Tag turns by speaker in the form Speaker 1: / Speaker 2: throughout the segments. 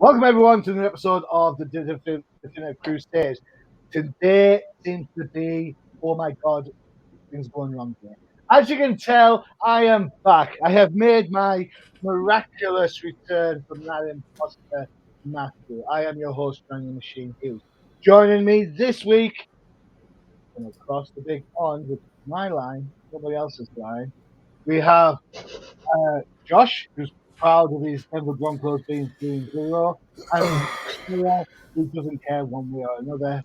Speaker 1: Welcome everyone to the episode of the Definitive Crusade. Today seems to be, oh my god, things going wrong here. As you can tell, I am back. I have made my miraculous return from that imposter Matthew. I am your host, Johnny Machine Hughes. Joining me this week, from across the big pond, which is my line, nobody else's line, we have Josh, who's proud of his Denver Broncos being 3-0, and Freya, who doesn't care one way or another.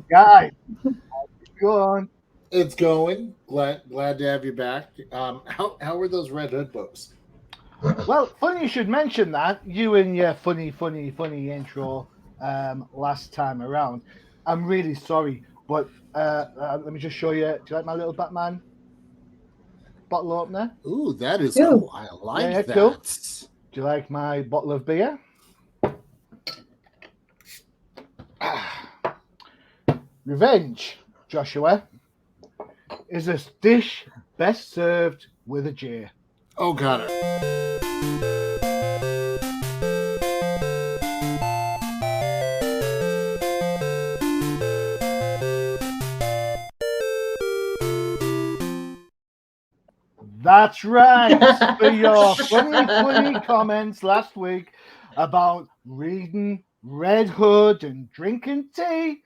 Speaker 1: Guys, how's it going?
Speaker 2: It's going. Glad to have you back. How were those Red Hood books?
Speaker 1: Well, funny you should mention that. You and your funny intro last time around. I'm really sorry, but let me just show you. Do you like my little Batman bottle opener?
Speaker 2: Ooh, that is cool. I like that.
Speaker 1: Cool. Do you like my bottle of beer? Revenge, Joshua, is a dish best served with a J.
Speaker 2: Oh, got it.
Speaker 1: That's right. For your funny comments last week about reading Red Hood and drinking tea,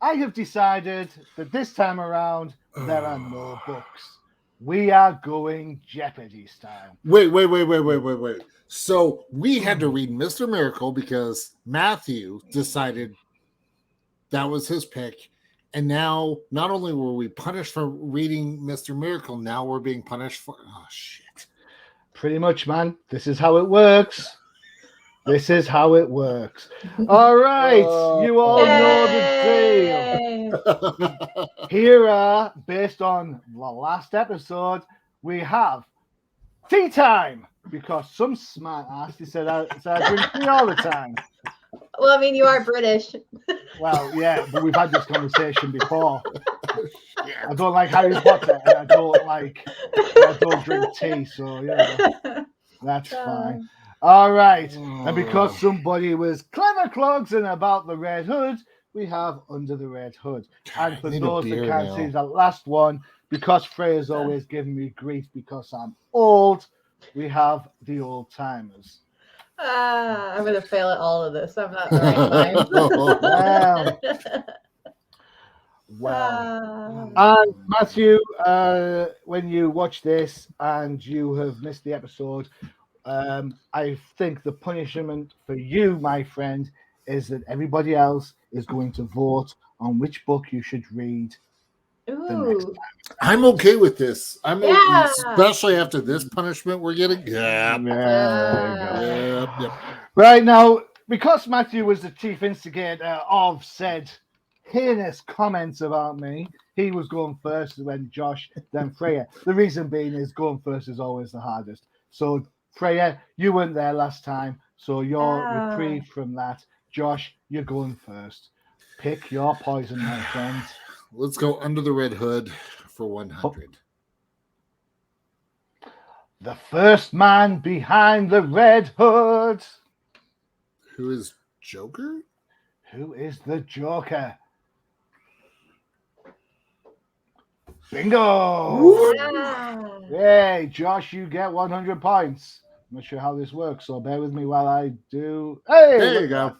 Speaker 1: I have decided that this time around there are no books. We are going Jeopardy style.
Speaker 2: Wait. So we had to read Mr. Miracle because Matthew decided that was his pick. And now, not only were we punished for reading Mr. Miracle, now we're being punished for... Oh, shit.
Speaker 1: Pretty much, man. This is how it works. This is how it works. All right. You all know the deal. Here are, based on the last episode, we have tea time. Because some smart ass said I drink tea all the time.
Speaker 3: Well, I mean, you are British.
Speaker 1: Well, yeah, but we've had this conversation before. I don't like Harry Potter, and I don't drink tea, so yeah, that's fine. All right, and because somebody was clever clogsing about the Red Hood, we have Under the Red Hood. And for those that can't see the last one, because Freya's always giving me grief because I'm old, we have the Old Timers.
Speaker 3: I'm going to fail at all of this. I'm not the right time.
Speaker 1: Wow. And Matthew, when you watch this and you have missed the episode, I think the punishment for you, my friend, is that everybody else is going to vote on which book you should read the next time.
Speaker 2: I'm okay with this. Especially after this punishment we're getting.
Speaker 1: Yep. Right now, because Matthew was the chief instigator of said heinous comments about me, he was going first, then Josh, then Freya. The reason being is going first is always the hardest. So, Freya, you weren't there last time, so you're reprieved from that. Josh, you're going first. Pick your poison, my friend.
Speaker 2: Let's go Under the Red Hood for 100.
Speaker 1: The first man behind the Red Hood.
Speaker 2: Who is Joker?
Speaker 1: Who is the Joker? Bingo! Hey, Josh, you get 100 points. I'm not sure how this works, so bear with me while I do. Hey,
Speaker 2: there you go.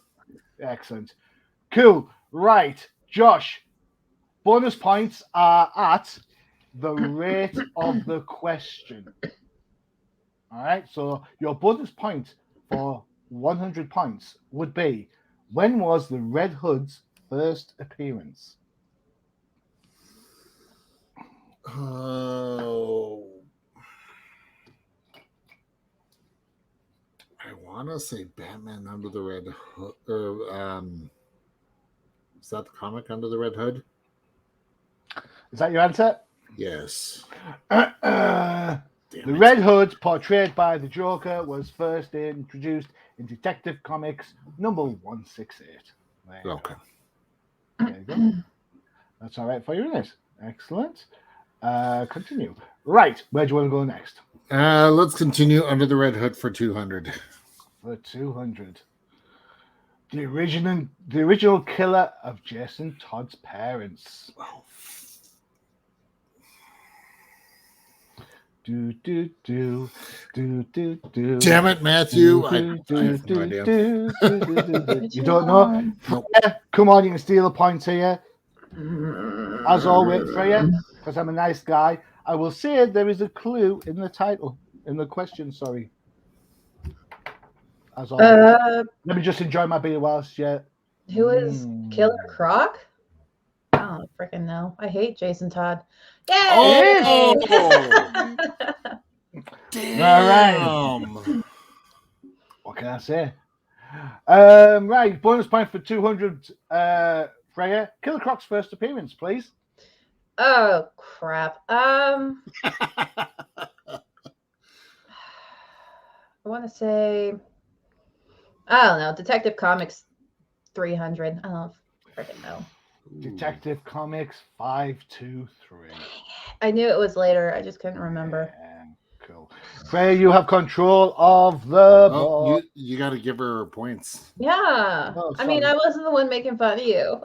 Speaker 1: Excellent. Cool. Right, Josh. Bonus points are at the rate of the question. All right, so your bonus point for 100 points would be, when was the Red Hood's first appearance?
Speaker 2: Oh, I want to say Batman Under the Red Hood. Is that the comic Under the Red Hood?
Speaker 1: Is that your answer?
Speaker 2: Yes.
Speaker 1: The Red Hood, portrayed by the Joker, was first introduced in Detective Comics number 168.
Speaker 2: Okay.
Speaker 1: There you go. That's all right for you, isn't it? Excellent. Continue. Right. Where do you want to go next?
Speaker 2: Let's continue Under the Red Hood for 200.
Speaker 1: for 200. The original killer of Jason Todd's parents. Do do do do do do.
Speaker 2: Damn it, Matthew! I have no idea.
Speaker 1: You don't know?
Speaker 2: Nope.
Speaker 1: Freya, come on, you can steal a point here. As always, Freya, because I'm a nice guy, I will say there is a clue in the title, in the question. Sorry. As always, let me just enjoy my beer whilst yet.
Speaker 3: Who is Killer Croc? I don't freaking know. I hate Jason Todd. Yay!
Speaker 2: Oh!
Speaker 1: Damn.
Speaker 2: All right.
Speaker 1: What can I say? Right, bonus point for 200, Freya. Killer Croc's first appearance, please.
Speaker 3: Oh crap. I want to say, I don't know, Detective Comics 300. I don't freaking know.
Speaker 1: Detective Comics 523.
Speaker 3: I knew it was later. I just couldn't remember.
Speaker 1: Yeah, cool. Freya, you have control of the board.
Speaker 2: You got to give her points.
Speaker 3: Yeah.
Speaker 1: Oh,
Speaker 3: I mean, I wasn't the one making fun of you.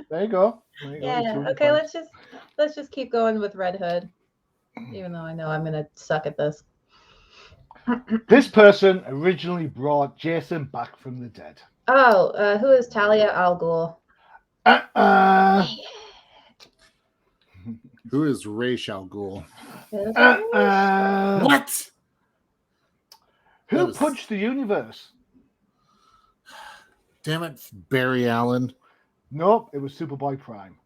Speaker 1: There you go.
Speaker 3: Yeah. Okay. Let's just keep going with Red Hood, even though I know I'm gonna suck at this.
Speaker 1: This person originally brought Jason back from the dead.
Speaker 3: Oh, who is Talia al Ghul?
Speaker 2: Who is Ra's al Ghul?
Speaker 1: What? Who
Speaker 2: was...
Speaker 1: punched the universe?
Speaker 2: Damn it, Barry Allen.
Speaker 1: Nope, it was Superboy Prime.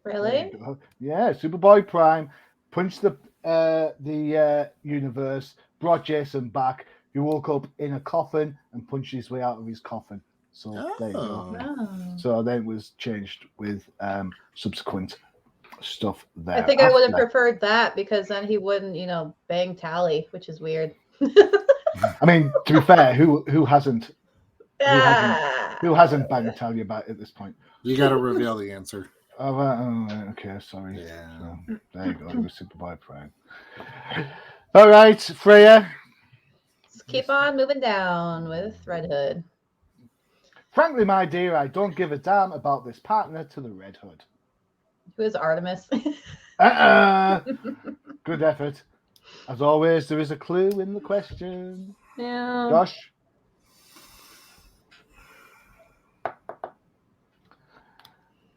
Speaker 3: Really?
Speaker 1: Yeah, Superboy Prime punched the universe, brought Jason back. He woke up in a coffin and punched his way out of his coffin. So there you go.
Speaker 3: Oh.
Speaker 1: So then it was changed with subsequent stuff there.
Speaker 3: I think I would have preferred that because then he wouldn't, bang Tally, which is weird.
Speaker 1: I mean, to be fair, who hasn't banged Tally about at this point?
Speaker 2: You got to reveal the answer.
Speaker 1: Okay, sorry.
Speaker 2: Yeah.
Speaker 1: So, there you go. It was Superboy Prime. All right, Freya.
Speaker 3: Let's keep on moving down with Red Hood.
Speaker 1: Frankly, my dear, I don't give a damn about this partner to the Red Hood.
Speaker 3: Who is Artemis?
Speaker 1: Good effort. As always, there is a clue in the question.
Speaker 3: Yeah.
Speaker 1: Josh?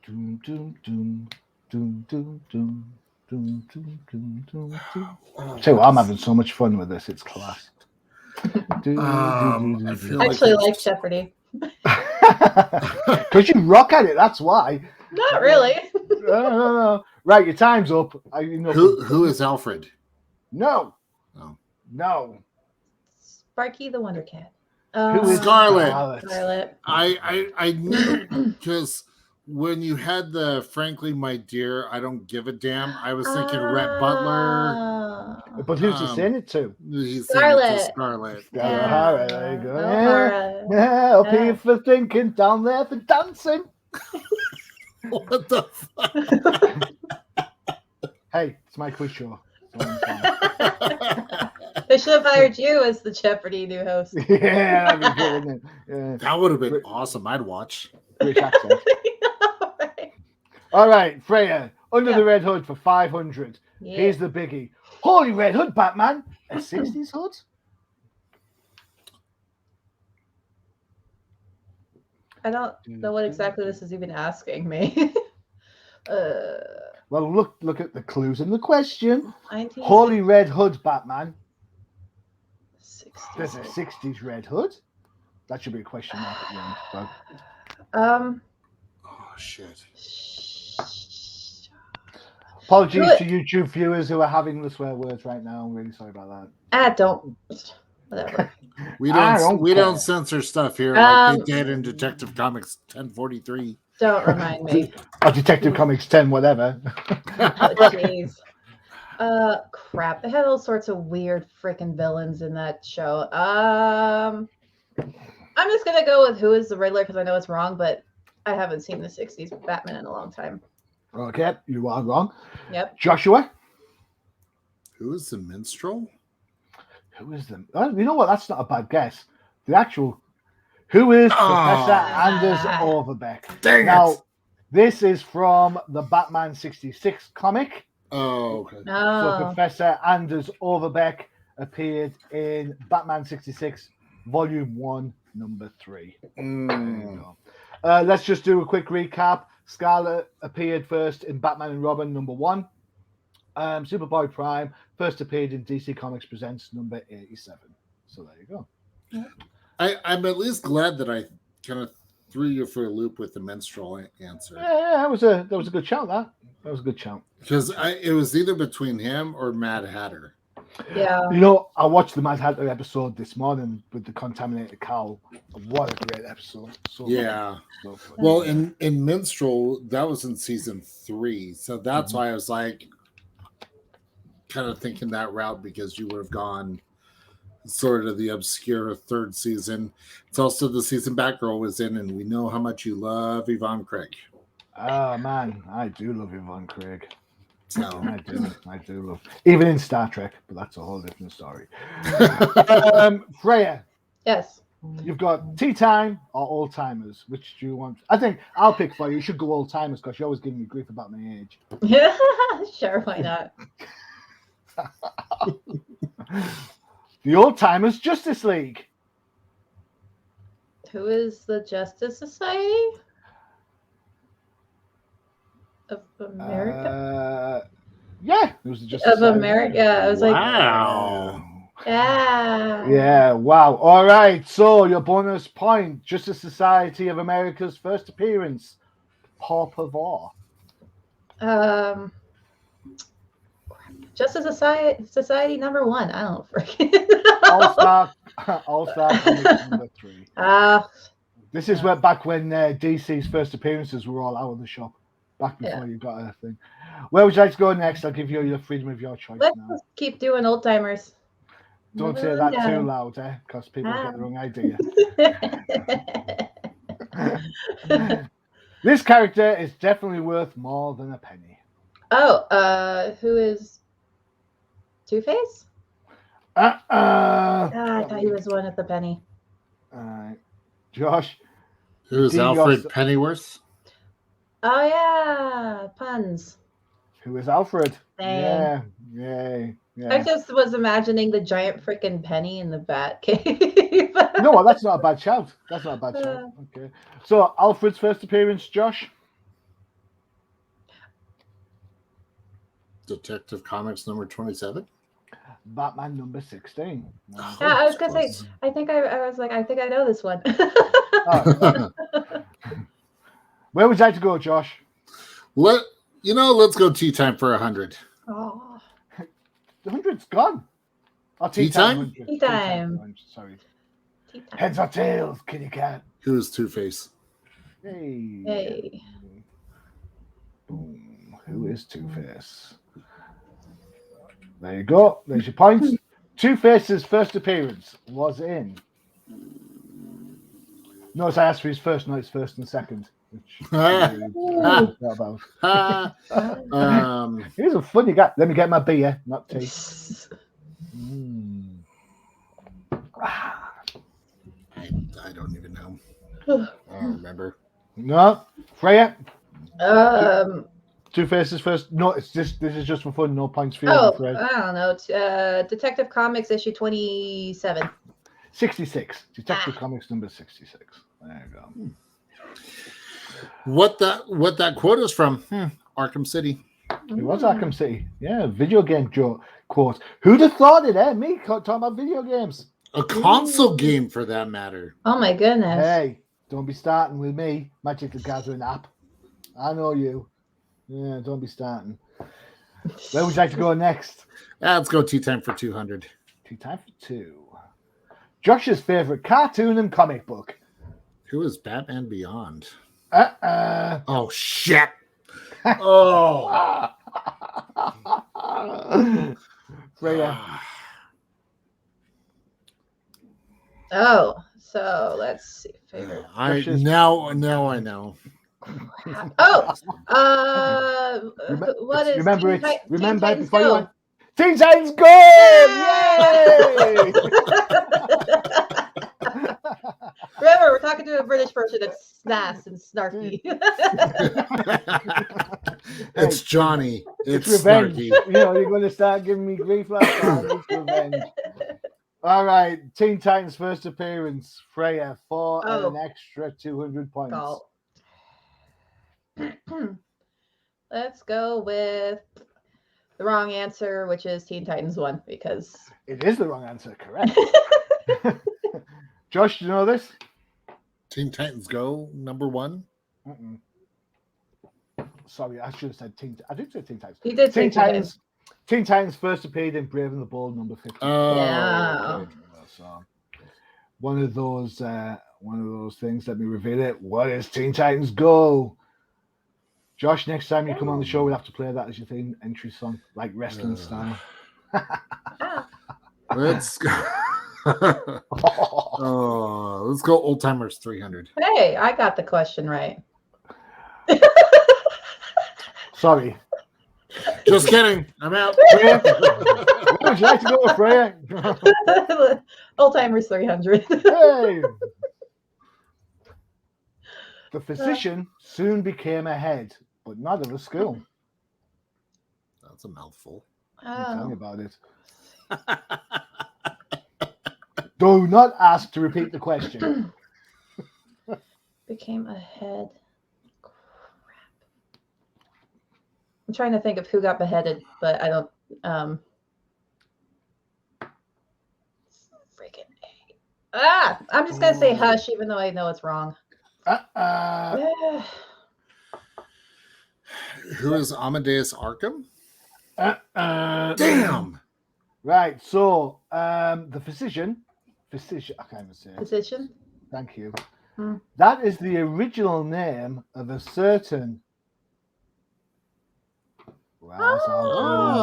Speaker 1: Doom, doom, doom, doom, doom, doom, doom, doom, doom, doom, doom. Tell you what, I'm having so much fun with this. It's class.
Speaker 2: I feel
Speaker 3: actually like Jeopardy.
Speaker 1: Because you rock at it, that's why.
Speaker 3: Not really.
Speaker 1: No. Right, your time's up.
Speaker 2: Who is Alfred?
Speaker 1: No.
Speaker 2: Oh.
Speaker 1: No.
Speaker 3: Sparky the Wonder Cat.
Speaker 1: Who is
Speaker 2: Scarlet?
Speaker 3: Scarlet.
Speaker 2: I knew because when you had the "Frankly, my dear, I don't give a damn," I was thinking Rhett Butler.
Speaker 1: But who's he saying it to?
Speaker 2: He's
Speaker 3: Scarlet.
Speaker 2: saying it to Scarlet.
Speaker 1: Yeah. All right, there you go.
Speaker 3: O'Hara.
Speaker 1: Yeah, up here for thinking, down there for dancing.
Speaker 2: What the fuck?
Speaker 1: Hey, it's my quiz show.
Speaker 3: They should have hired you as the Jeopardy new host.
Speaker 1: Yeah, that'd be good, wouldn't it? Yeah.
Speaker 2: That would have been awesome. I'd watch.
Speaker 1: British accent.
Speaker 3: Right.
Speaker 1: All right, Freya, Under the Red Hood for 500.
Speaker 3: Yeah.
Speaker 1: Here's the biggie. Holy Red Hood, Batman. A 60s hood?
Speaker 3: I don't know what exactly this is even asking me.
Speaker 1: Well, look at the clues in the question.
Speaker 3: 1960s.
Speaker 1: Holy Red Hood, Batman.
Speaker 3: 60s.
Speaker 1: There's a 60s Red Hood. That should be a question mark at the end. So.
Speaker 2: Oh shit.
Speaker 1: Apologies to YouTube viewers who are having the swear words right now. I'm really sorry about that.
Speaker 3: Don't. Whatever.
Speaker 2: We don't censor stuff here like they did in Detective Comics 1043.
Speaker 3: Don't remind me.
Speaker 1: Or Detective Comics 10, whatever.
Speaker 3: Oh, jeez. Crap. They had all sorts of weird freaking villains in that show. I'm just gonna go with Who is the Riddler because I know it's wrong, but I haven't seen the 60s Batman in a long time.
Speaker 1: Okay, you are wrong.
Speaker 3: Yep.
Speaker 1: Joshua?
Speaker 2: Who is the minstrel?
Speaker 1: Who is them? You know what? That's not a bad guess. The actual who is Professor Anders Overbeck?
Speaker 2: Dang
Speaker 1: now,
Speaker 2: it.
Speaker 1: this is from the Batman 66 comic.
Speaker 2: Oh, okay.
Speaker 1: So Professor Anders Overbeck appeared in Batman 66, Volume 1, Number 3. There you go. Let's just do a quick recap. Scarlet appeared first in Batman and Robin, Number 1. Superboy Prime first appeared in DC Comics Presents number 87. So there you go.
Speaker 2: I'm at least glad that I kind of threw you for a loop with the menstrual answer.
Speaker 1: Yeah, that was a good shout. That was a good shout.
Speaker 2: Because it was either between him or Mad Hatter.
Speaker 3: Yeah.
Speaker 1: You know, I watched the Mad Hatter episode this morning with the contaminated cow. What a great episode. So
Speaker 2: yeah.
Speaker 1: So fun.
Speaker 2: Well, in Minstrel, that was in season 3. So that's why I was like, kind of thinking that route, because you would have gone sort of the obscure 3rd season. It's also the season Batgirl was in, and we know how much you love Yvonne Craig.
Speaker 1: Oh man, I do love Yvonne Craig.
Speaker 2: So
Speaker 1: I do love, even in Star Trek, but that's a whole different story. Freya.
Speaker 3: Yes.
Speaker 1: You've got tea time or old timers. Which do you want? I think I'll pick for you. You should go old timers because you're always giving me grief about my age.
Speaker 3: Yeah, sure, why not?
Speaker 1: The Old Timers Justice League.
Speaker 3: Who is the Justice Society of America?
Speaker 1: Yeah, it was the Justice
Speaker 3: Of
Speaker 1: Society.
Speaker 3: America. I was
Speaker 2: wow.
Speaker 3: Yeah.
Speaker 1: Wow. All right. So your bonus point: Justice Society of America's first appearance. Paw Pavor.
Speaker 3: Justice Society number 1. I don't freaking
Speaker 1: All-Star Comics number 3. This is back when DC's first appearances were all out of the shop. Back before you got a thing. Where would you like to go next? I'll give you your freedom of your choice
Speaker 3: Let's
Speaker 1: now.
Speaker 3: just keep doing old timers.
Speaker 1: Don't say that too loud, because people get the wrong idea. This character is definitely worth more than a penny.
Speaker 3: Who is Two-Face? I thought he was one at the penny.
Speaker 1: All right. Josh?
Speaker 2: Who's Alfred Pennyworth?
Speaker 3: Oh, yeah. Puns.
Speaker 1: Who is Alfred?
Speaker 3: Dang.
Speaker 1: Yeah.
Speaker 3: I just was imagining the giant freaking penny in the bat cave.
Speaker 1: No, that's not a bad shout. Okay. So, Alfred's first appearance, Josh?
Speaker 2: Detective Comics number 27.
Speaker 1: Batman number 16.
Speaker 3: Yeah, I was gonna say. I think I know this one.
Speaker 1: Where would you like to go, Josh?
Speaker 2: Let's go tea time for 100.
Speaker 3: Oh,
Speaker 1: the 100's gone. Oh,
Speaker 2: tea time?
Speaker 3: Tea time.
Speaker 1: Sorry.
Speaker 3: Tea time.
Speaker 1: Heads or tails, kitty cat.
Speaker 2: Who is Two-Face?
Speaker 3: Hey.
Speaker 1: Boom. Who is Two-Face? There you go. There's your points. Two-Face's first appearance was in. Notice I asked for his first, not his first and second. Which about. He's a funny guy. Let me get my beer, not tea.
Speaker 2: I don't even know. I don't remember.
Speaker 1: No, Freya.
Speaker 3: Two-Face's
Speaker 1: first. No, this is just for fun. No points for you.
Speaker 3: I don't know. Detective Comics issue 27.
Speaker 1: 66. Detective Comics number 66. There you go.
Speaker 2: What that quote is from? Arkham City.
Speaker 1: It was Arkham City. Yeah, video game quote. Who'd have thought it, Me talking about video games.
Speaker 2: A console game, for that matter.
Speaker 3: Oh my goodness.
Speaker 1: Hey, don't be starting with me. Magic the Gathering app. I know you. Yeah, don't be starting. Where would you like to go next?
Speaker 2: Let's go tea time for 200.
Speaker 1: Tea time for 2. Josh's favorite cartoon and comic book.
Speaker 2: Who is Batman Beyond?
Speaker 1: Oh,
Speaker 2: shit. Oh.
Speaker 1: Freya.
Speaker 3: Oh, so let's see. Favorite.
Speaker 2: Now I know.
Speaker 3: Oh, what is
Speaker 1: remember
Speaker 3: Teen
Speaker 1: before you went Teen Titans Go! Yay!
Speaker 3: Remember, we're talking to a British person that's snass and snarky.
Speaker 2: It's Johnny. It's
Speaker 1: revenge.
Speaker 2: snarky.
Speaker 1: You know, you're going to start giving me grief like that. It's revenge. All right, Teen Titans first appearance, Freyja, for an extra 200 points.
Speaker 3: Let's go with the wrong answer, which is Teen Titans 1, because
Speaker 1: it is the wrong answer, correct. Josh, do you know this?
Speaker 2: Teen Titans Go, number 1?
Speaker 1: Mm-mm. Sorry, I should have said Teen. I did say Teen Titans.
Speaker 3: You did say
Speaker 1: Teen Titans. Teen Titans first appeared in Brave and the Bold number 50.
Speaker 2: Oh,
Speaker 3: yeah.
Speaker 2: okay.
Speaker 1: So, one of those things. Let me reveal it. What is Teen Titans Go? Josh, next time you come on the show, we'll have to play that as your theme entry song, like wrestling style.
Speaker 2: Let's go. Let's go Old Timers 300.
Speaker 3: Hey, I got the question right.
Speaker 1: Sorry.
Speaker 2: Just kidding. I'm out.
Speaker 1: Freya? Would you like to go with Freya?
Speaker 3: Old Timers 300.
Speaker 1: Hey! The physician soon became a head, but not of a school.
Speaker 2: That's a mouthful.
Speaker 1: Tell me about it. Do not ask to repeat the question.
Speaker 3: Became a head. Crap. I'm trying to think of who got beheaded, but I don't. Freaking A. I'm just gonna say Hush, even though I know it's wrong.
Speaker 2: Who is Amadeus Arkham? Damn.
Speaker 1: Right. So, the physician. I can't even say it.
Speaker 3: Physician.
Speaker 1: Thank you. That is the original name of a certain.
Speaker 2: Oh.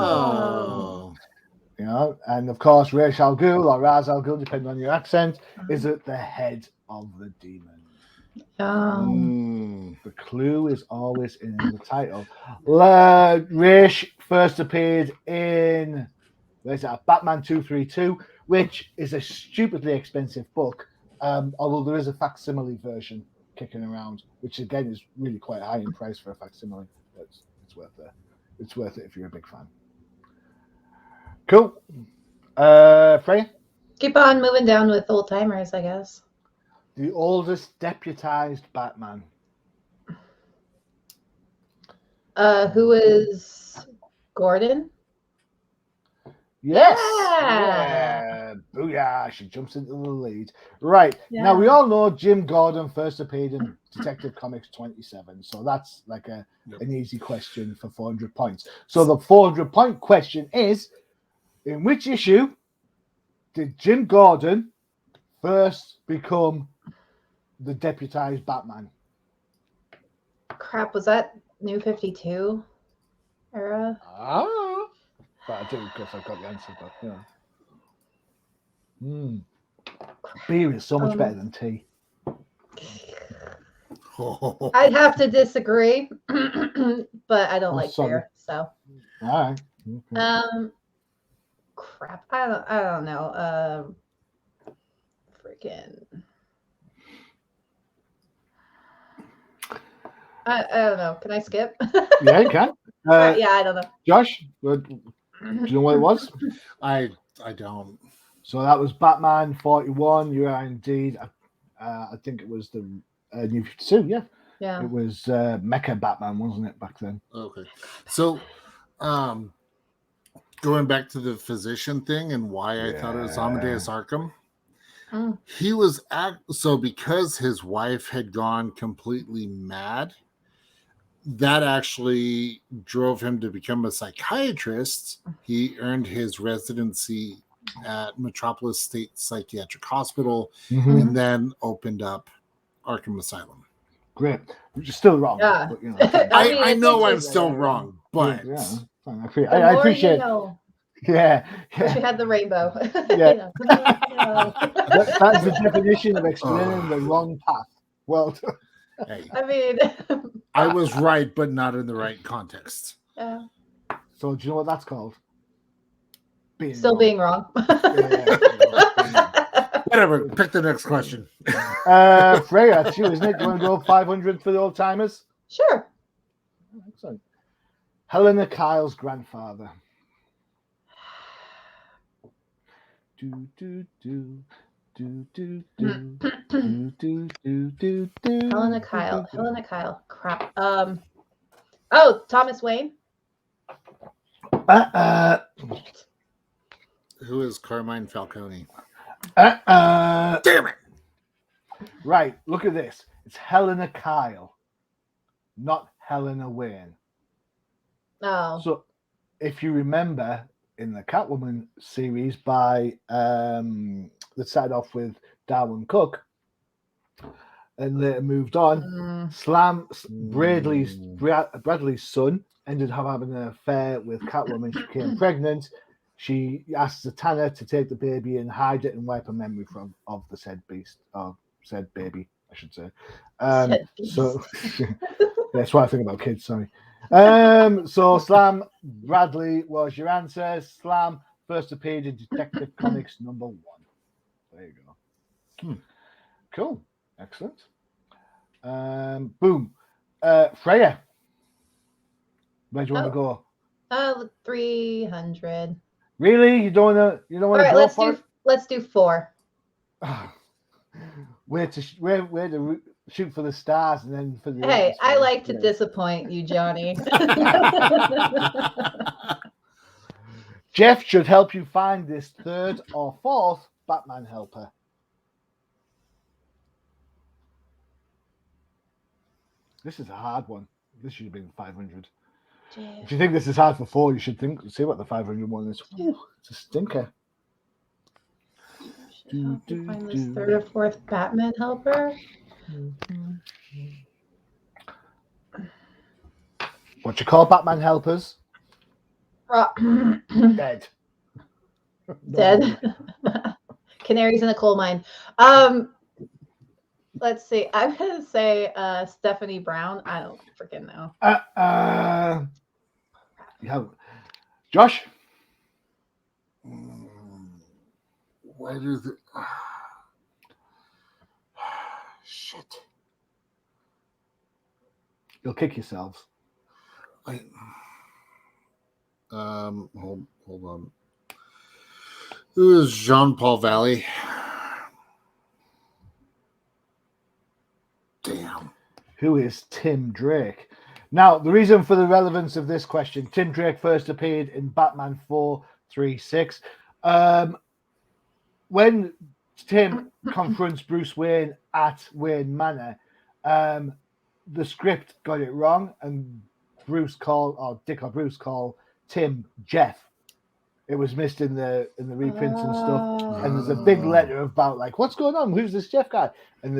Speaker 1: You know, and of course, Ra's al Ghul or Ra's al Ghul, depending on your accent, is at the head of the demon. The clue is always in the title. Ra's first appeared in Batman 232, which is a stupidly expensive book, although there is a facsimile version kicking around, which again is really quite high in price for a facsimile. It's worth it. It's worth it if you're a big fan. Cool. Freya?
Speaker 3: Keep on moving down with Old Timers, I guess.
Speaker 1: The oldest deputized Batman.
Speaker 3: Who is Gordon?
Speaker 1: Yes.
Speaker 3: Yeah.
Speaker 1: Booyah. She jumps into the lead. Right.
Speaker 3: Yeah.
Speaker 1: Now, we all know Jim Gordon first appeared in Detective Comics 27. So that's like an easy question for 400 points. So the 400-point question is, in which issue did Jim Gordon first become the deputized Batman?
Speaker 3: Crap, was that New 52 era?
Speaker 1: But I do, because I've got the answer, but beer is so much better than tea.
Speaker 3: I'd have to disagree, but I don't like beer, so.
Speaker 1: All right. Okay.
Speaker 3: Crap, I don't know. Freaking. I don't know. Can I skip?
Speaker 1: Yeah, you can.
Speaker 3: Yeah, I don't know.
Speaker 1: Josh, do you know what it was?
Speaker 2: I don't.
Speaker 1: So that was Batman 41. You are indeed. I think it was the New 52. Yeah.
Speaker 3: Yeah.
Speaker 1: It was Mecha Batman, wasn't it, back then?
Speaker 2: Okay. So, going back to the physician thing and why I thought it was Amadeus Arkham. He was so because his wife had gone completely mad, that actually drove him to become a psychiatrist. He earned his residency at Metropolis State Psychiatric Hospital and then opened up Arkham Asylum.
Speaker 1: Great. Which is still wrong.
Speaker 3: Yeah.
Speaker 1: But, you know,
Speaker 2: I know I'm still wrong, but
Speaker 1: I appreciate it. Yeah.
Speaker 3: Wish we had the rainbow.
Speaker 1: Yeah. That's the definition of explaining the wrong path. Well,
Speaker 2: hey,
Speaker 3: I mean,
Speaker 2: I was right, but not in the right context.
Speaker 3: Yeah.
Speaker 1: So do you know what that's called?
Speaker 3: Still
Speaker 1: wrong.
Speaker 3: being wrong.
Speaker 2: Whatever. Pick the next question.
Speaker 1: Freya, it's you, isn't it? Do you want to go 500 for the old timers?
Speaker 3: Sure.
Speaker 1: Excellent. Helena Kyle's grandfather. Do do do do do do do do do do.
Speaker 3: Helena Kyle. Crap. Oh, Thomas Wayne.
Speaker 2: Who is Carmine Falcone?
Speaker 1: Damn it! Right, look at this. It's Helena Kyle, not Helena Wayne.
Speaker 3: Oh.
Speaker 1: So, if you remember in the Catwoman series that started off with Darwin Cook and later moved on, Bradley's son ended up having an affair with Catwoman. She became pregnant. She asked Zatanna to take the baby and hide it and wipe her memory of the said beast, or said baby, I should say. So that's what I think about kids. Sorry. So Slam Bradley was your answer. Slam first appeared in Detective Comics #1. There you go. Cool. Excellent. Boom. Freya. Where do you want to go?
Speaker 3: 300.
Speaker 1: Really? You don't want to
Speaker 3: All right,
Speaker 1: go for it?
Speaker 3: let's do 4.
Speaker 1: Where to shoot for the stars and then for the.
Speaker 3: Hey, I like to disappoint you, Johnny.
Speaker 1: Jeff should help you find this 3rd or 4th Batman helper. This is a hard one. This should have been 500.
Speaker 3: Jeff.
Speaker 1: If you think this is hard for 4, you should see what the 500 one is. Ooh, it's a stinker.
Speaker 3: Help you find this 3rd or 4th Batman helper.
Speaker 1: What you call Batman helpers? Dead.
Speaker 3: Dead. Canaries in a coal mine. Let's see. I'm gonna say Stephanie Brown. I don't freaking know.
Speaker 1: Yeah. Josh?
Speaker 2: Why do the shit?
Speaker 1: You'll kick yourselves.
Speaker 2: Hold on. Who is Jean-Paul Valley? Damn.
Speaker 1: Who is Tim Drake? Now, the reason for the relevance of this question, Tim Drake first appeared in Batman 436. When Tim confronts Bruce Wayne at Wayne Manor, the script got it wrong, and Bruce called Tim Jeff. It was missed in the reprints and stuff. And there's a big letter about like, what's going on? Who's this Jeff guy? And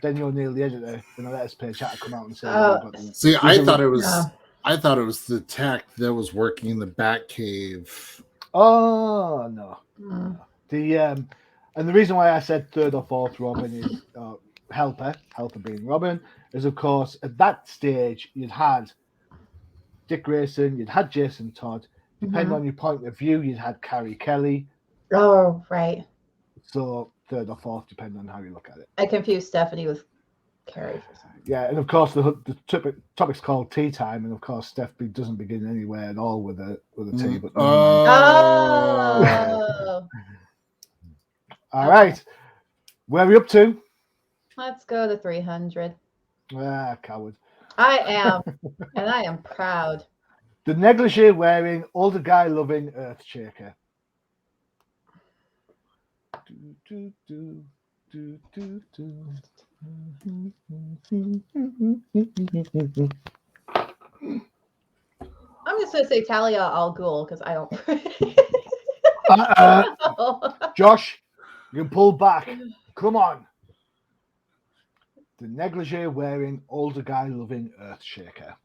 Speaker 1: Denny O'Neil, the editor, in the letters page, had to come out and say.
Speaker 2: See, I thought it was the tech that was working in the Batcave.
Speaker 1: Oh no. The and the reason why I said 3rd or 4th Robin is helper being Robin, is of course at that stage you'd had Dick Grayson, you'd had Jason Todd. Depending on your point of view, you'd had Carrie Kelly.
Speaker 3: Oh, right.
Speaker 1: So 3rd or 4th, depending on how you look at it.
Speaker 3: I confused Stephanie with Carrie for some reason.
Speaker 1: Yeah, and of course the topic's called tea time, and of course Steph doesn't begin anywhere at all with a tea. But
Speaker 3: Oh.
Speaker 1: All right, where are we up to?
Speaker 3: Let's go to 300.
Speaker 1: Coward.
Speaker 3: I am, and I am proud.
Speaker 1: The negligee wearing, older guy loving Earthshaker.
Speaker 3: I'm just going to say Talia al Ghul because I don't.
Speaker 1: Josh, you can pull back. Come on. The negligee wearing, older guy loving Earthshaker.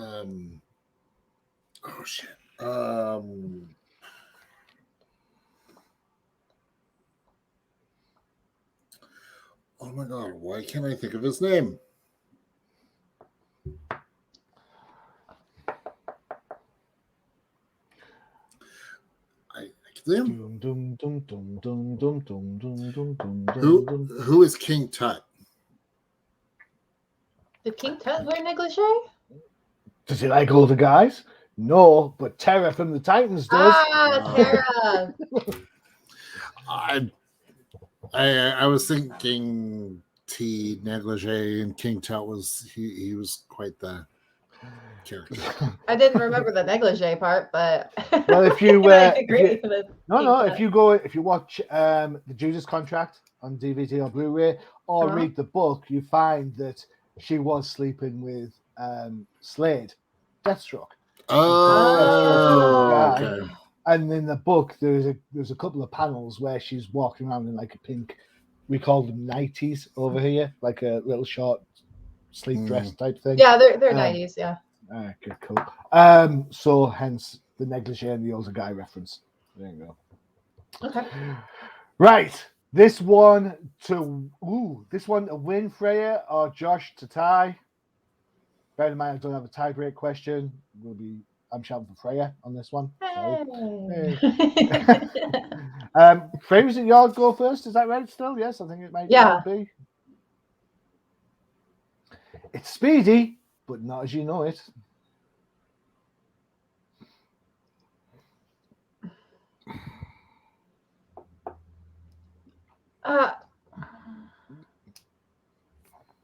Speaker 2: Oh shit. Oh my god, why can't I think of his name? them.
Speaker 1: Dum, dum, dum, dum, dum, dum, dum, dum, dum, dum,
Speaker 2: Who is King Tut?
Speaker 3: Did King Tut wear negligee?
Speaker 1: Does he like older guys? No, but Terra from the Titans does.
Speaker 3: Ah, Tara.
Speaker 2: I was thinking T negligee, and King Tut was he was quite the character.
Speaker 3: I didn't remember the negligee part, but
Speaker 1: Well, if you,
Speaker 3: I agree with King Tut.
Speaker 1: if you watch the Judas Contract on DVD or Blu-ray, or
Speaker 3: Uh-huh.
Speaker 1: read the book, you find that she was sleeping with Slade, Deathstroke.
Speaker 2: Oh,
Speaker 1: Guy.
Speaker 2: okay.
Speaker 1: And in the book, there's a couple of panels where she's walking around in like a pink, we call them nighties over here, like a little short sleep dress type thing.
Speaker 3: Yeah, they're 90s, yeah.
Speaker 1: Okay, cool. So hence the negligee and the older guy reference. There you go.
Speaker 3: Okay.
Speaker 1: Right. This one to win, Freya, or Josh to tie. Bear in mind, I don't have a tie break question. I'm shouting for Freya on this one.
Speaker 3: Hey.
Speaker 1: Freya, was it your go first? Is that right still? Yes, I think it might
Speaker 3: Yeah.
Speaker 1: be. It's speedy, but not as you know it.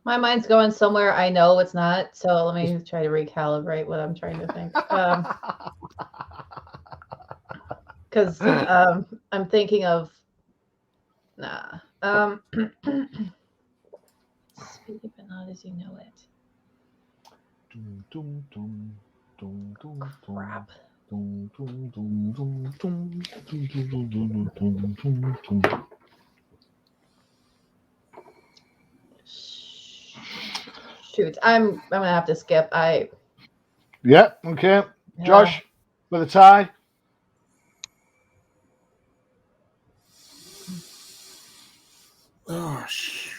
Speaker 3: My mind's going somewhere I know it's not, so let me try to recalibrate what I'm trying to think. Because I'm thinking of speedy but not as you know it. Crap. Shoot, I'm gonna have to skip.
Speaker 1: Yeah, okay.
Speaker 3: Yeah.
Speaker 1: Josh, for the tie.
Speaker 2: Oh, shit.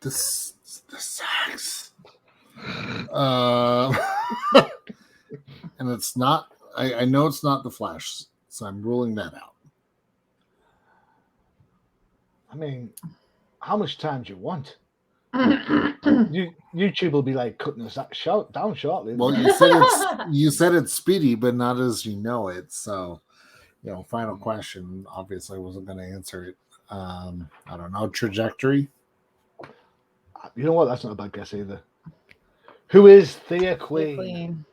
Speaker 2: This sucks. And it's not. I know it's not the Flash, so I'm ruling that out.
Speaker 1: I mean, how much time do you want? YouTube will be like cutting us that down shortly.
Speaker 2: Well, you said it's speedy, but not as you know it. So, final question. Obviously, I wasn't going to answer it. I don't know. Trajectory.
Speaker 1: You know what? That's not a bad guess either. Who is Thea Queen?
Speaker 3: Queen.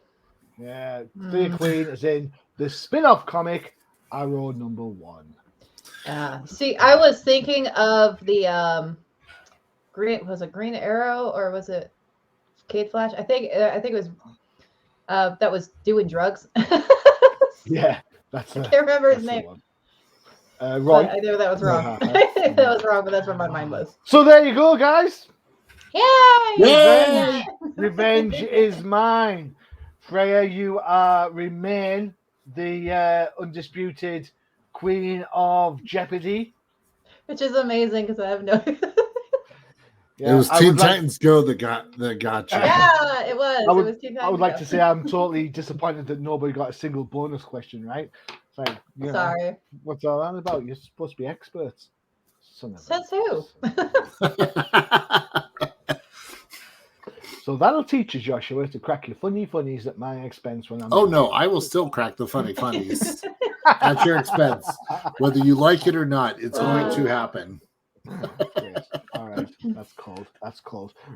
Speaker 1: Yeah, Thea Queen is in the spin-off comic Arrow #1.
Speaker 3: See, I was thinking of the Green Arrow, or was it Kate Flash? I think it was that was doing drugs.
Speaker 1: Yeah, I
Speaker 3: can't remember his name.
Speaker 1: Roy.
Speaker 3: I know that was wrong. That was wrong, but that's where my mind was.
Speaker 1: So there you go, guys.
Speaker 3: Yay!
Speaker 1: Revenge is mine. Freya, you remain the undisputed queen of Jeopardy.
Speaker 3: Which is amazing because I have no.
Speaker 2: Yeah, it was Teen Titans Go that got you.
Speaker 3: Yeah, it was.
Speaker 1: I would,
Speaker 3: it was Teen Titans
Speaker 1: I would like
Speaker 3: Go.
Speaker 1: to say I'm totally disappointed that nobody got a single bonus question right. It's like,
Speaker 3: Sorry.
Speaker 1: What's all that about? You're supposed to be experts.
Speaker 3: Says who?
Speaker 1: So that'll teach you, Joshua, to crack your funnies at my expense when I'm.
Speaker 2: Oh no, I will still crack the funnies at your expense, whether you like it or not. It's going to happen.
Speaker 1: Yes. All right, that's cold.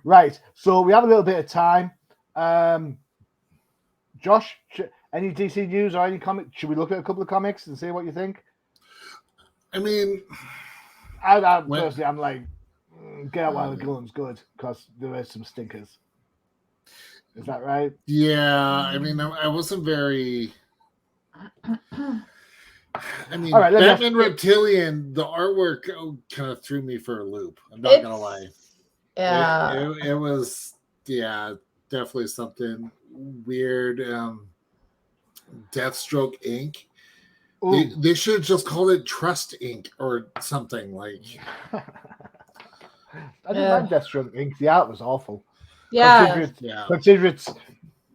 Speaker 1: Right, so we have a little bit of time. Josh, any DC news or any comic? Should we look at a couple of comics and see what you think?
Speaker 2: I mean,
Speaker 1: personally, I'm like, get out while the going's good because there is some stinkers. Is that right?
Speaker 2: Yeah, I mean, I wasn't very. I mean,
Speaker 1: right,
Speaker 2: Batman Reptilian, the artwork kind of threw me for a loop. I'm not gonna lie.
Speaker 3: Yeah,
Speaker 2: it was definitely something weird. Deathstroke Inc. They should have just called it Trust Inc. or something like.
Speaker 1: I didn't like Deathstroke Inc. The art was awful.
Speaker 3: Yeah.
Speaker 1: Consider it's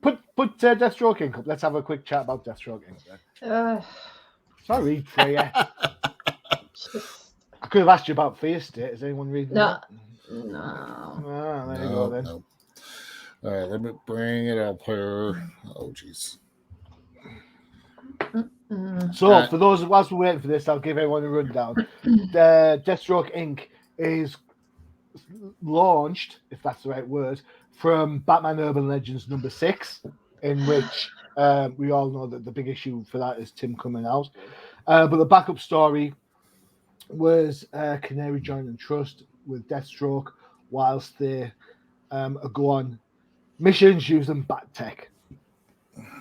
Speaker 1: put Deathstroke Inc. up. Let's have a quick chat about Deathstroke Inc. Then. Sorry, Freya. I could have asked you about Fear State. Is anyone reading that?
Speaker 3: No.
Speaker 1: There you go then.
Speaker 2: No. All right, let me bring it up here. Oh, jeez.
Speaker 1: So, for those of us who are waiting for this, I'll give everyone a rundown. The Deathstroke Inc. is launched, if that's the right word, from Batman Urban Legends number 6, in which we all know that the big issue for that is Tim coming out. But the backup story was Canary joining trust with Deathstroke whilst they go on missions using bat tech.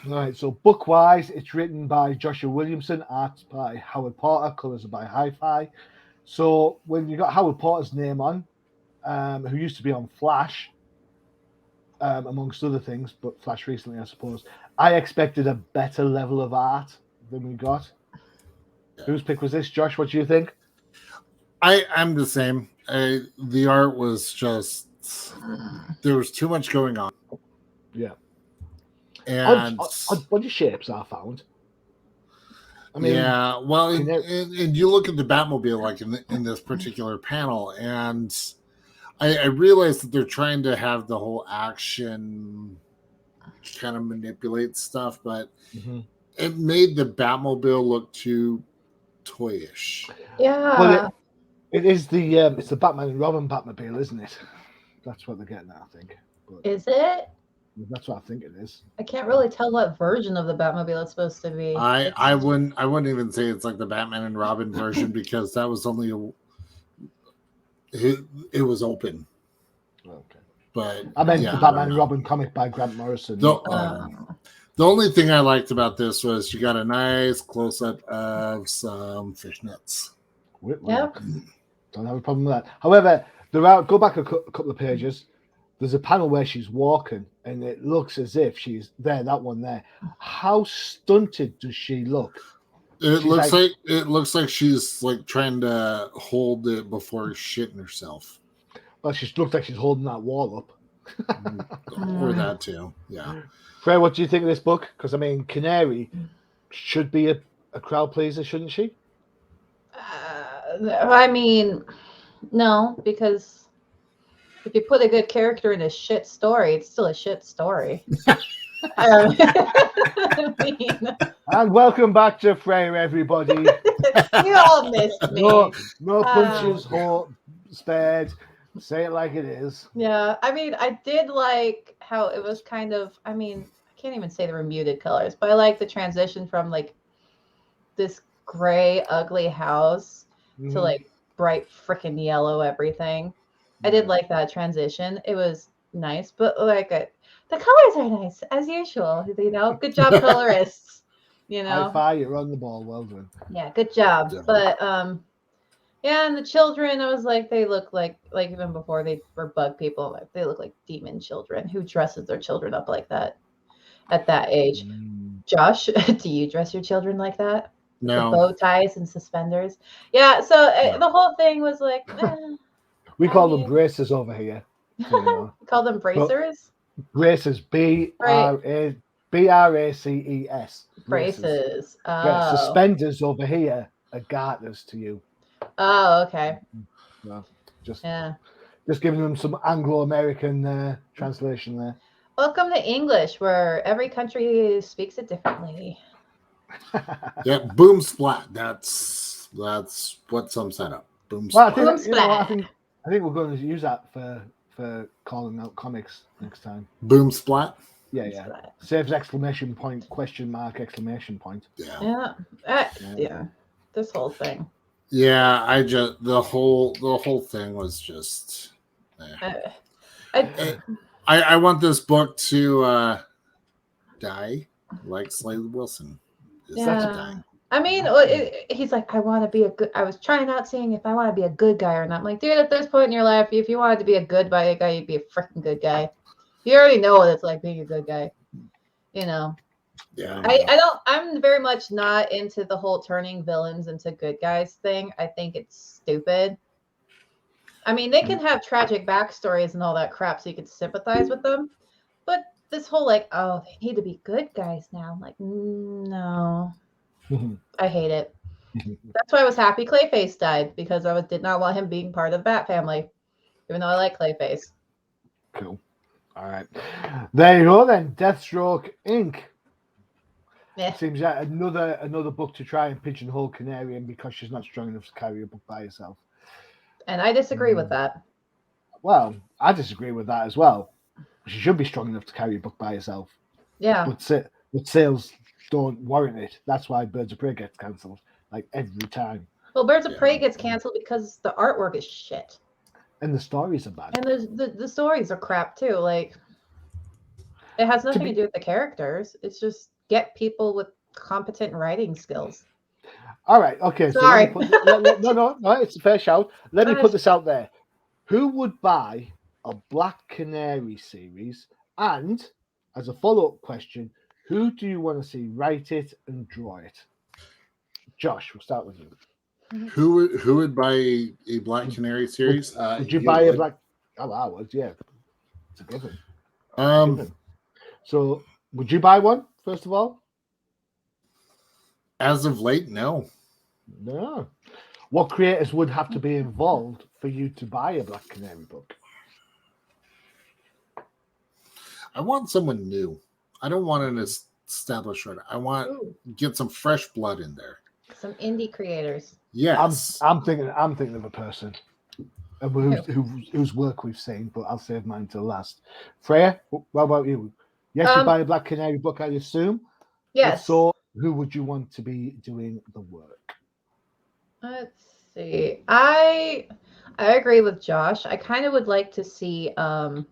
Speaker 1: All right, so book-wise, it's written by Joshua Williamson, art by Howard Porter, colours are by Hi-Fi. So when you got Howard Porter's name on, who used to be on Flash, amongst other things, but Flash recently, I suppose, I expected a better level of art than we got. Yeah. Whose pick was this, Josh? What do you think?
Speaker 2: I'm the same. The art was just, there was too much going on.
Speaker 1: Yeah.
Speaker 2: And
Speaker 1: odd shapes are found. I mean,
Speaker 2: yeah, well, and you look at the Batmobile, like in this particular panel, and I realized that they're trying to have the whole action kind of manipulate stuff, but it made the Batmobile look too toyish.
Speaker 3: Yeah.
Speaker 1: Well, it is it's the Batman and Robin Batmobile, isn't it? That's what they're getting at, I think. But
Speaker 3: is it?
Speaker 1: That's what I think it is.
Speaker 3: I can't really tell what version of the Batmobile it's supposed to be.
Speaker 2: I wouldn't even say it's like the Batman and Robin version because that was only it was open.
Speaker 1: Okay.
Speaker 2: But
Speaker 1: I meant the Batman and Robin comic by Grant Morrison.
Speaker 2: The only thing I liked about this was you got a nice close up of some fishnets.
Speaker 3: Yep.
Speaker 1: Don't have a problem with that. However, go back a couple of pages. There's a panel where she's walking, and it looks as if she's there. That one there. How stunted does she look?
Speaker 2: It looks like she's like trying to hold it before shitting herself.
Speaker 1: Well, she looks like she's holding that wall up.
Speaker 2: Or that too. Yeah.
Speaker 1: Freya, what do you think of this book? Because I mean, Canary should be a crowd pleaser, shouldn't she?
Speaker 3: I mean, no, because if you put a good character in a shit story, it's still a shit story. I mean,
Speaker 1: and welcome back to Freya, everybody.
Speaker 3: You all missed me.
Speaker 1: No punches spared. Say it like it is.
Speaker 3: Yeah, I mean, I did like how it was kind of, I mean, I can't even say they were muted colors, but I like the transition from like this gray, ugly house to like bright freaking yellow everything. I did like that transition. It was nice, but like the colors are nice as usual. You know, good job, colorists. You know,
Speaker 1: high five, you're on the ball. Well done.
Speaker 3: Yeah, good job. Yeah. But yeah, and the children, I was like, they look like even before they were bug people, like they look like demon children. Who dresses their children up like that at that age? Josh, do you dress your children like that?
Speaker 2: No.
Speaker 3: The bow ties and suspenders. Yeah, so the whole thing was like.
Speaker 1: We call them braces over here. So, you know.
Speaker 3: Call them bracers?
Speaker 1: Braces. B-R-A-C-E-S.
Speaker 3: Braces. Oh.
Speaker 1: Yeah, suspenders over here are garters to you.
Speaker 3: Oh, okay.
Speaker 1: Well, just giving them some Anglo-American translation there.
Speaker 3: Welcome to English, where every country speaks it differently.
Speaker 2: Yeah, boom splat. That's what sums that up. Boom splat.
Speaker 1: Well, I think we're going to use that for calling out comics next time.
Speaker 2: Boom splat.
Speaker 1: Yeah. Saves exclamation point, question mark, exclamation point.
Speaker 3: Yeah. This whole thing.
Speaker 2: Yeah, the whole thing was just. I want this book to die like Slade Wilson.
Speaker 3: I mean, he's like, I want to be a good. I was trying out seeing if I want to be a good guy or not. I'm like, dude, at this point in your life, if you wanted to be a good guy, you'd be a freaking good guy. You already know what it's like being a good guy. You know.
Speaker 2: Yeah.
Speaker 3: I'm very much not into the whole turning villains into good guys thing. I think it's stupid. I mean, they can have tragic backstories and all that crap so you can sympathize with them. But this whole like, oh, they need to be good guys now. I'm like, no. I hate it. That's why I was happy Clayface died, because I did not want him being part of Bat Family, even though I like Clayface.
Speaker 1: Cool. All right. There you go then. Deathstroke Inc.
Speaker 3: Yeah.
Speaker 1: Seems like another book to try and pigeonhole Canary in because she's not strong enough to carry a book by herself.
Speaker 3: And I disagree with that.
Speaker 1: Well, I disagree with that as well. She should be strong enough to carry a book by herself.
Speaker 3: Yeah.
Speaker 1: But sales don't warrant it. That's why Birds of Prey gets cancelled like every time.
Speaker 3: Well, Birds of Prey gets canceled because the artwork is shit.
Speaker 1: And the stories are bad.
Speaker 3: And the stories are crap too. Like, it has nothing to do with the characters. It's just get people with competent writing skills.
Speaker 1: All right. Okay.
Speaker 3: Sorry.
Speaker 1: So no. It's a fair shout. Let me put this out there. Who would buy a Black Canary series? And as a follow-up question, who do you want to see write it and draw it? Josh, we'll start with you.
Speaker 2: Who would buy a Black Canary series?
Speaker 1: Would you buy a Black? Oh, I would. Yeah, it's a given. So, would you buy one first of all?
Speaker 2: As of late, no.
Speaker 1: No. What creators would have to be involved for you to buy a Black Canary book?
Speaker 2: I want someone new. I don't want an established writer. I want get some fresh blood in there.
Speaker 3: Some indie creators.
Speaker 2: Yes.
Speaker 1: I'm thinking of a person whose work we've seen, but I'll save mine till last. Freya, what about you? Yes, you buy a Black Canary book, I assume.
Speaker 3: Yes.
Speaker 1: So, who would you want to be doing the work?
Speaker 3: Let's see. I agree with Josh. I kind of would like to see some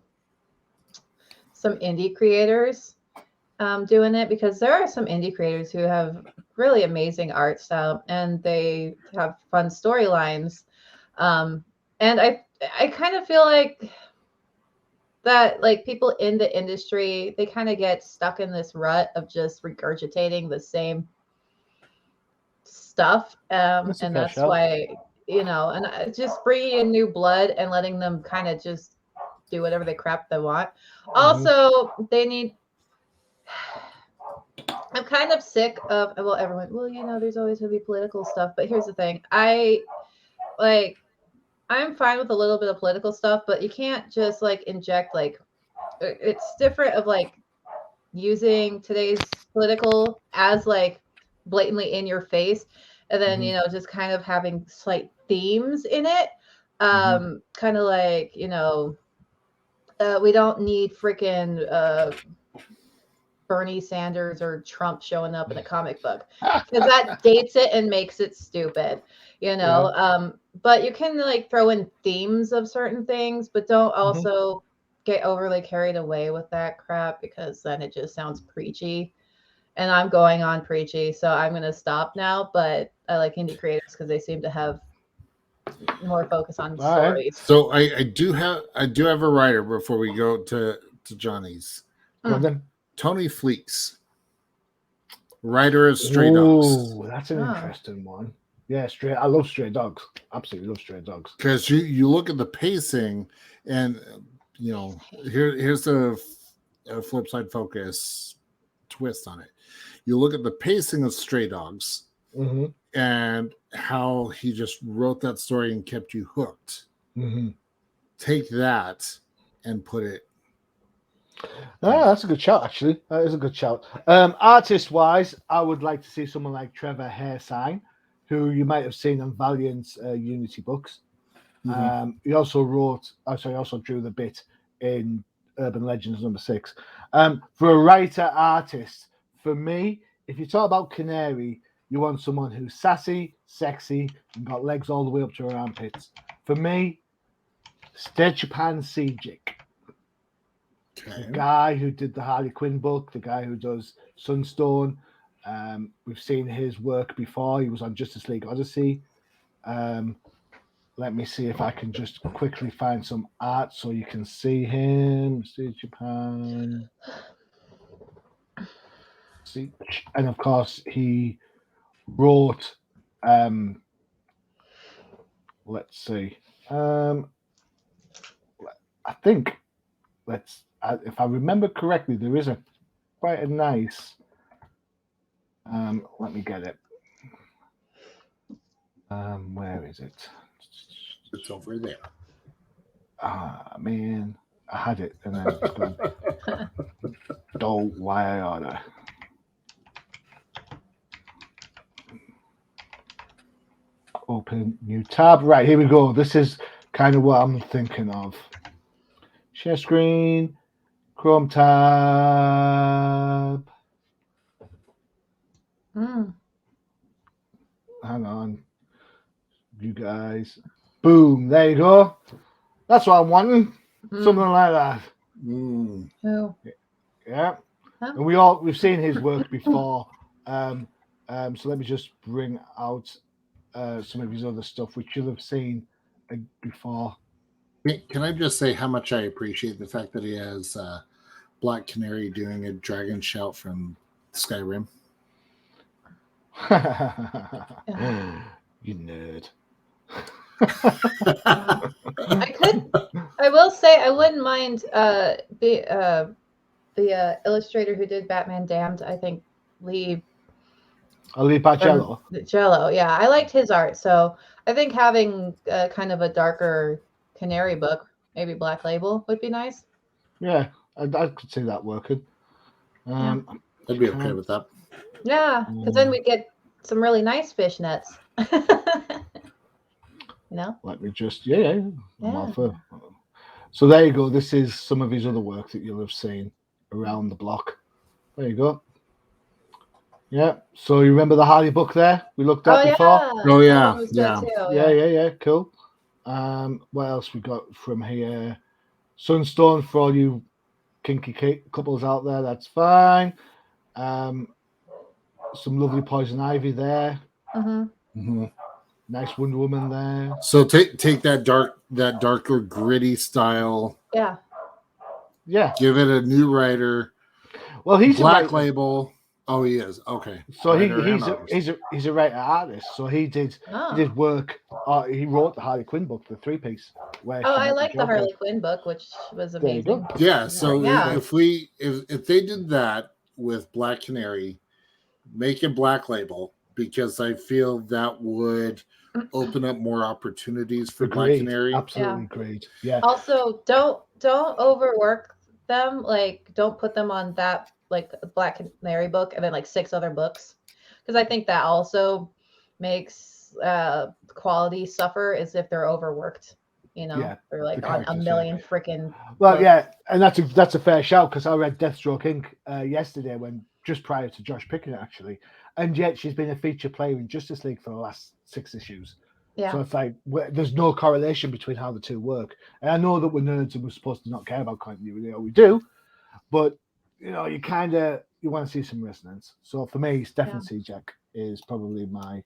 Speaker 3: indie creators doing it, because there are some indie creators who have really amazing art style and they have fun storylines. And I kind of feel like that, like, people in the industry, they kind of get stuck in this rut of just regurgitating the same stuff. And that's why, and just bringing in new blood and letting them kind of just do whatever the crap they want. Also, they need, I'm kind of sick of, well, everyone, there's always going to be political stuff, but here's the thing. I'm fine with a little bit of political stuff, but you can't just like inject, like, it's different of like using today's political as like blatantly in your face, and then, just kind of having slight themes in it. Kind of like, we don't need freaking Bernie Sanders or Trump showing up in a comic book, because that dates it and makes it stupid, but you can like throw in themes of certain things, but don't also get overly carried away with that crap, because then it just sounds preachy, and I'm going on preachy, so I'm going to stop now. But I like indie creators because they seem to have more focus on stories.
Speaker 2: So I do have a writer before we go to Johnny's. Tony Fleeks, writer of Stray Dogs.
Speaker 1: Oh, that's an interesting one. Yeah, I love Stray Dogs. Absolutely love Stray Dogs.
Speaker 2: Because you look at the pacing, and here's the flip side focus twist on it. You look at the pacing of Stray Dogs, and how he just wrote that story and kept you hooked. Take that and put it.
Speaker 1: That's a good shout, actually. That is a good shout. Artist-wise, I would like to see someone like Trevor Hairsine, who you might have seen on Valiant's Unity books. He also drew the bit in Urban Legends #6. For a writer-artist, for me, if you talk about Canary, you want someone who's sassy, sexy, and got legs all the way up to her armpits. For me, Stepan Sejic. The guy who did the Harley Quinn book, the guy who does Sunstone. We've seen his work before. He was on Justice League Odyssey. Let me see if I can just quickly find some art so you can see him. See Japan. and of course he wrote. Let's see. I think if I remember correctly, there is quite a nice. Let me get it. Where is it?
Speaker 2: It's over there.
Speaker 1: Ah, man, I had it, and then it's gone. Don't why I order. Open new tab. Right, here we go. This is kind of what I'm thinking of. Share screen, Chrome tab. Hang on. You guys. Boom, there you go. That's what I'm wanting. Something like that.
Speaker 3: Who?
Speaker 1: Yeah.
Speaker 3: Huh?
Speaker 1: And we've seen his work before. So let me just bring out some of his other stuff, which you'll have seen before.
Speaker 2: Can I just say how much I appreciate the fact that he has Black Canary doing a dragon shout from Skyrim?
Speaker 1: You nerd.
Speaker 3: I will say I wouldn't mind the illustrator who did Batman Damned. I think Lee
Speaker 1: Pacello.
Speaker 3: Jello. Yeah, I liked his art. So I think having kind of a darker Canary book, maybe Black Label, would be nice.
Speaker 1: Yeah, I could see that working.
Speaker 2: I'd be okay with that.
Speaker 3: Yeah, because then we get some really nice fishnets. You know?
Speaker 1: Let me just, yeah. So there you go. This is some of his other work that you'll have seen around the block. There you go. Yeah. So you remember the Harley book there we looked at before?
Speaker 2: Oh yeah.
Speaker 3: That was good too,
Speaker 1: Yeah. Cool. What else we got from here? Sunstone for all you kinky couples out there. That's fine. Some lovely Poison Ivy there. Nice Wonder Woman there.
Speaker 2: So take that darker, gritty style.
Speaker 3: Yeah.
Speaker 2: Give it a new writer.
Speaker 1: Well, he's
Speaker 2: Black Label. Oh, he is. Okay.
Speaker 1: So he's a writer artist. So he did work. He wrote the Harley Quinn book, the 3-piece.
Speaker 3: I like the Harley Quinn book, which was amazing.
Speaker 2: Yeah. So if they did that with Black Canary, make it Black Label, because I feel that would open up more opportunities for Black Canary.
Speaker 1: Absolutely agreed. Yeah.
Speaker 3: Also, don't overwork them. Like, don't put them on that like Black Canary book and then like 6 other books, because I think that also makes quality suffer, as if they're overworked. You know, they're like on a million freaking.
Speaker 1: Well, books. Yeah, and that's a fair shout, because I read Deathstroke Inc. Yesterday, just prior to Josh picking it actually, and yet she's been a feature player in Justice League for the last 6 issues.
Speaker 3: Yeah.
Speaker 1: So it's like there's no correlation between how the two work. And I know that we're nerds and we're supposed to not care about continuity, or we do, but you know, you want to see some resonance. So for me, Stefan Sejack is probably and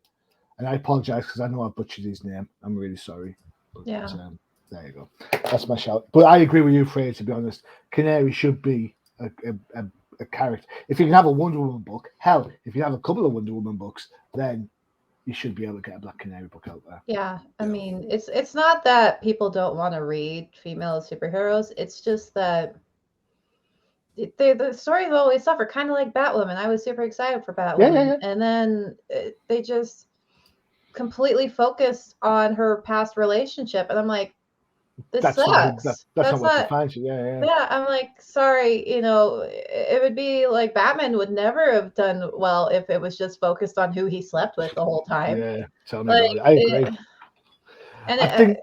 Speaker 1: I apologize because I know I butchered his name. I'm really sorry. But, there you go. That's my shout. But I agree with you, Freya, to be honest. Canary should be a character. If you can have a Wonder Woman book, hell, if you have a couple of Wonder Woman books, then you should be able to get a Black Canary book out there.
Speaker 3: Yeah, I mean, it's not that people don't want to read female superheroes. It's just that the stories always suffer, kind of like Batwoman. I was super excited for Batwoman, and then they just completely focused on her past relationship, and I'm like, this sucks.
Speaker 1: That's not what defines you.
Speaker 3: Yeah, I'm like, sorry, you know, it would be like Batman would never have done well if it was just focused on who he slept with the whole time.
Speaker 1: Yeah, tell me about it. I agree. And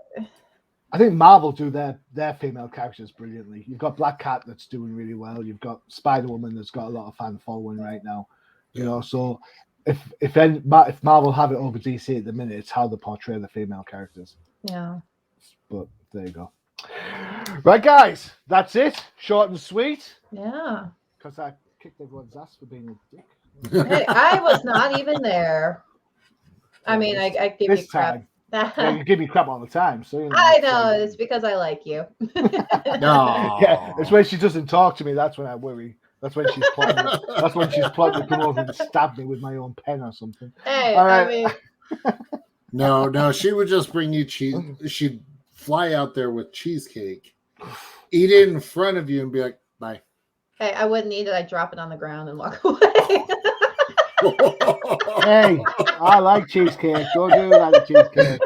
Speaker 1: I think Marvel do their female characters brilliantly. You've got Black Cat that's doing really well. You've got Spider-Woman that's got a lot of fan following right now. You know, so if Marvel have it over DC at the minute, it's how they portray the female characters.
Speaker 3: Yeah.
Speaker 1: But there you go. Right, guys, that's it. Short and sweet.
Speaker 3: Yeah.
Speaker 1: Because I kicked everyone's ass for being a dick.
Speaker 3: Hey, I was not even there. I mean, I give you crap.
Speaker 1: You give me crap all the time, so you know.
Speaker 3: I know, it's because I like you.
Speaker 2: No.
Speaker 1: Yeah, it's when she doesn't talk to me. That's when I worry. That's when she's plotting. That's when she's plotting to come over and stab me with my own pen or something.
Speaker 3: Hey,
Speaker 1: All right.
Speaker 3: I mean,
Speaker 2: No, she would just bring you cheese. She'd fly out there with cheesecake, eat it in front of you, and be like, "Bye."
Speaker 3: hey, I wouldn't eat it. I'd drop it on the ground and walk away.
Speaker 1: Hey, I like cheesecake. Don't do that with cheesecake.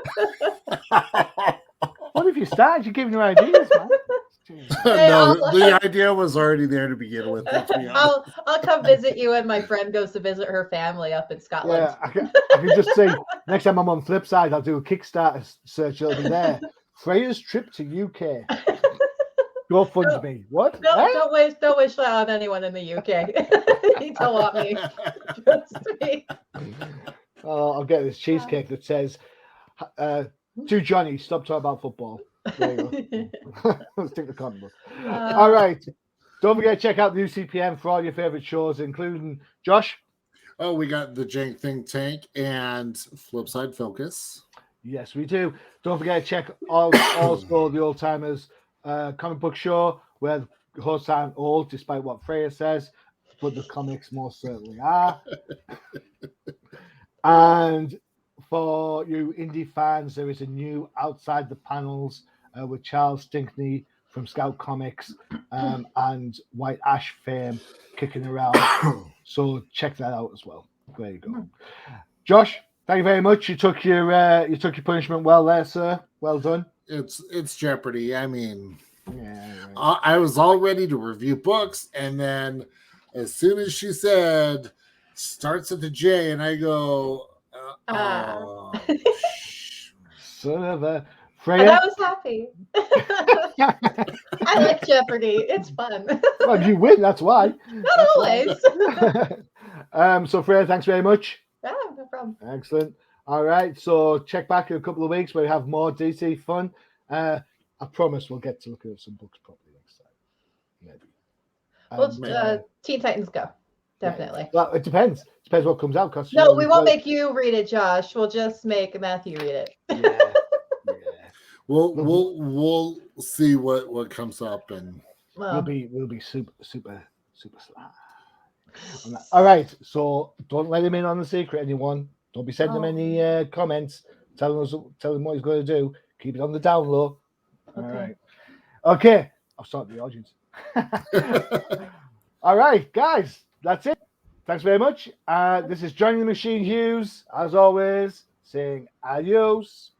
Speaker 1: What if you started? You're giving her ideas, man.
Speaker 2: No, the idea was already there to begin with. Let's be honest.
Speaker 3: I'll come visit you, and my friend goes to visit her family up in Scotland.
Speaker 1: Yeah, I can just say next time I'm on Flipside, I'll do a Kickstarter search. It'll be there. Freya's trip to UK. Go fund me. What?
Speaker 3: No,
Speaker 1: Eh?
Speaker 3: don't wish that on anyone in the UK. You don't want me. Trust me.
Speaker 1: Oh, I'll get this cheesecake that says, to Johnny, stop talking about football. There you go. Let's take the comic book. All right. Don't forget to check out the UCPM for all your favorite shows, including Josh.
Speaker 2: Oh, we got the Jank Think Tank and Flipside Focus.
Speaker 1: Yes, we do. Don't forget to check also the Old Timers comic book show, where the hosts aren't old, despite what Freya says, but the comics most certainly are. And for you indie fans, there is a new Outside the Panels with Charles Stinkney from Scout Comics and White Ash fame kicking around. So check that out as well. There you go. Josh, thank you very much. You took your punishment well there, sir. Well done.
Speaker 2: It's Jeopardy. I mean,
Speaker 1: yeah, right.
Speaker 2: I was all ready to review books, and then as soon as she said starts at the J, and I go,
Speaker 1: son of a
Speaker 3: And
Speaker 1: Freya.
Speaker 3: I was happy. I like Jeopardy. It's fun.
Speaker 1: Well, you win, that's why.
Speaker 3: Not always.
Speaker 1: So Freya, thanks very much.
Speaker 3: Yeah, no problem.
Speaker 1: Excellent. All right, so check back in a couple of weeks where we have more DC fun. I promise we'll get to look at some books properly next time. Maybe.
Speaker 3: Well, Teen Titans Go. Definitely.
Speaker 1: Well, it depends. Depends what comes out. Cause
Speaker 3: No, we won't make you read it, Josh. We'll just make Matthew read it.
Speaker 1: Yeah.
Speaker 2: We'll see what comes up, and
Speaker 1: we'll be super sly. All right, so don't let him in on the secret, anyone. Don't be sending him any comments. Tell him what he's going to do. Keep it on the down low. All right. Okay. I'll start the audience. All right, guys. That's it. Thanks very much. This is Johnny the Machine Hughes, as always, saying adios.